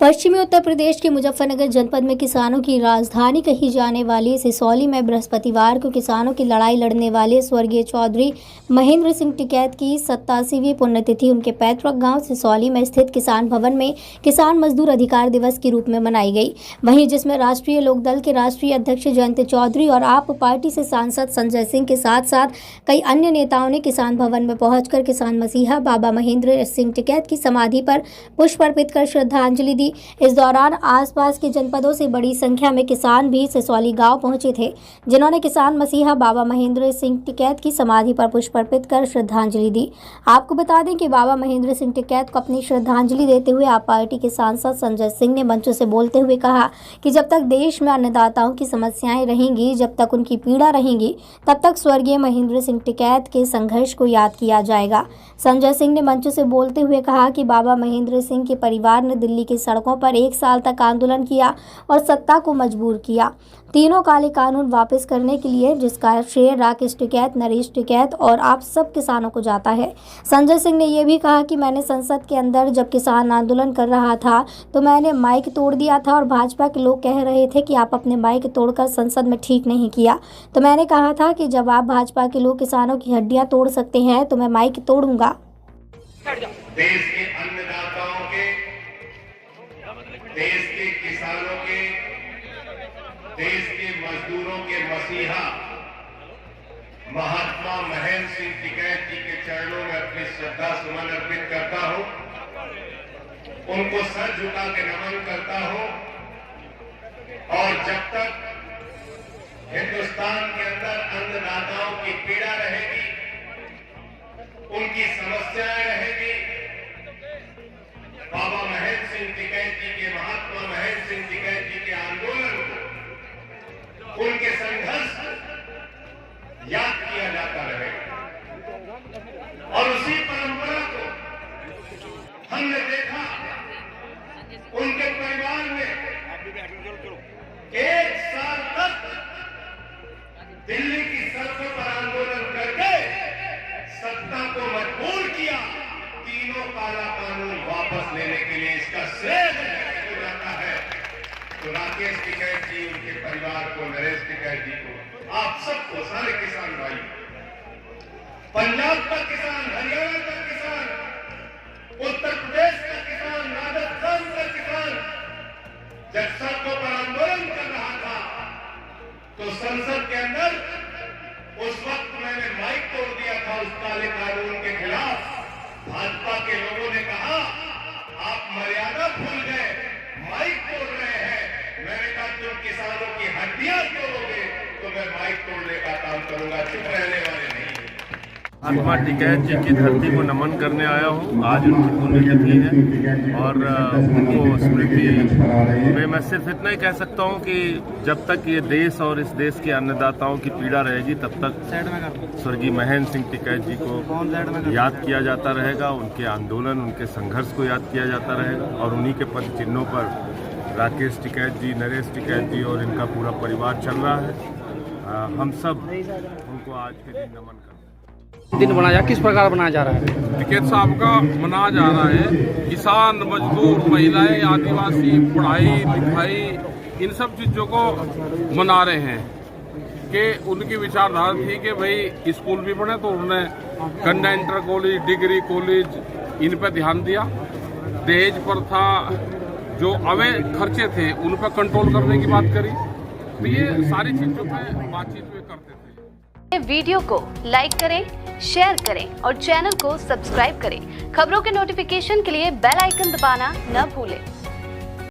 पश्चिमी उत्तर प्रदेश के मुजफ्फरनगर जनपद में किसानों की राजधानी कही जाने वाली सिसौली में बृहस्पतिवार को किसानों की लड़ाई लड़ने वाले स्वर्गीय चौधरी महेंद्र सिंह टिकैत की 87वीं पुण्यतिथि उनके पैतृक गांव सिसौली में स्थित किसान भवन में किसान मजदूर अधिकार दिवस के रूप में मनाई गई। वहीं जिसमें राष्ट्रीय लोकदल के राष्ट्रीय अध्यक्ष जयंत चौधरी और आप पार्टी से सांसद संजय सिंह के साथ साथ कई अन्य नेताओं ने किसान भवन में पहुंचकर किसान मसीहा बाबा महेंद्र सिंह टिकैत की समाधि पर पुष्प अर्पित कर श्रद्धांजलि दी। इस दौरान आसपास के जनपदों से बड़ी संख्या में किसान भी सिसौली गांव पहुंचे थे, जिन्होंने किसान मसीहा बाबा महेंद्र सिंह टिकैत की समाधि पर पुष्प अर्पित कर श्रद्धांजलि दी। आपको बता दें कि बाबा महेंद्र सिंह टिकैत को अपनी श्रद्धांजलि देते हुए आप पार्टी के सांसद संजय सिंह ने मंच से बोलते हुए कहा कि जब तक देश में अन्नदाताओं की समस्याएं रहेंगी, जब तक उनकी पीड़ा रहेगी, तब तक स्वर्गीय महेंद्र सिंह टिकैत के संघर्ष को याद किया जाएगा। संजय सिंह ने मंच से बोलते हुए कहा कि बाबा महेंद्र सिंह के परिवार ने दिल्ली की सड़कों पर 1 साल तक आंदोलन किया और सत्ता को मजबूर किया, तीनों काले कानून वापस करने के लिए, जिसका श्रेय राकेश टिकैत, नरेश टिकैत और आप सब किसानों को जाता है। संजय सिंह ने यह भी कहा कि मैंने संसद के अंदर जब किसान आंदोलन कर रहा था तो मैंने माइक तोड़ दिया था और भाजपा के लोग कह रहे थे कि आप अपने माइक तोड़कर संसद में ठीक नहीं किया, तो मैंने कहा था कि जब आप भाजपा के लोग किसानों की हड्डियां तोड़ सकते हैं तो मैं माइक तोड़ूंगा। देश के अन्नदाताओं के, देश के किसानों के, देश के मजदूरों के मसीहा महात्मा महेंद्र सिंह टिकैत जी के चरणों में अपनी श्रद्धा सुमन अर्पित करता हूं, उनको सर झुका के नमन करता हूं। और जब तक हिंदुस्तान के अंदर अन्नदाताओं की पीड़ा रहेगी, उनकी समस्याएं रहेगी, बाबा महेंद्र सिंह टिकैत जी के, महात्मा महेंद्र सिंह टिकैत जी के आंदोलन को, उनके संघर्ष याद किया जाता रहेगा। और उसी परंपरा को हमने देखा, उनके परिवार में 1 साल तक दिल्ली की सड़कों पर आंदोलन करके सत्ता को मजबूर किया, तीनों काला कानून वापस लेने के लिए। इसका श्रेय को जाता है तो राकेश टिकैत जी, उनके परिवार को, नरेश टिकैत जी को, आप सबको, सारे किसान भाई, पंजाब का किसान, हरियाणा का किसान, उत्तर प्रदेश का किसान, राजस्थान का किसान जब सड़कों पर आंदोलन कर रहा था तो संसद के अंदर उस वक्त मैंने माइक तोड़ दिया था उस काले कानून के खिलाफ। भाजपा के लोगों ने कहा आप मर्यादा भूल गए, माइक तोड़ रहे हैं। मैंने कहा तुम किसानों की हड्डियां तोड़ोगे तो मैं माइक तोड़ने का काम करूंगा, चुप रहने वाले नहीं। महात्मा टिकैत जी की धरती को नमन करने आया हूँ। आज उनकी पुण्यतिथि है और उनको स्मृति में मैं सिर्फ इतना ही कह सकता हूँ कि जब तक ये देश और इस देश के अन्नदाताओं की पीड़ा रहेगी, तब तक स्वर्गीय महेंद्र सिंह टिकैत जी को याद किया जाता रहेगा, उनके आंदोलन, उनके संघर्ष को याद किया जाता रहेगा। और उन्हीं के पद चिन्हों पर राकेश टिकैत जी, नरेश टिकैत जी और इनका पूरा परिवार चल रहा है। हम सब उनको आज के दिन नमन करते हैं। दिन बनाया किस प्रकार बनाया जा रहा है? टिकैत साहब का मनाया जा रहा है। किसान, मजदूर, महिलाएं, आदिवासी, पढ़ाई लिखाई, इन सब चीजों को मना रहे हैं कि उनकी विचारधारा थी कि भाई स्कूल भी बने, तो उन्होंने कन्या इंटर कॉलेज, डिग्री कॉलेज, इन पर ध्यान दिया। दहेज प्रथा, जो अवैध खर्चे थे, उन पर कंट्रोल करने की बात करी। तो ये सारी चीजों पर बातचीत में करते थे। वीडियो को लाइक करें, शेयर करें और चैनल को सब्सक्राइब करें। खबरों के नोटिफिकेशन के लिए बेल आइकन दबाना न भूलें।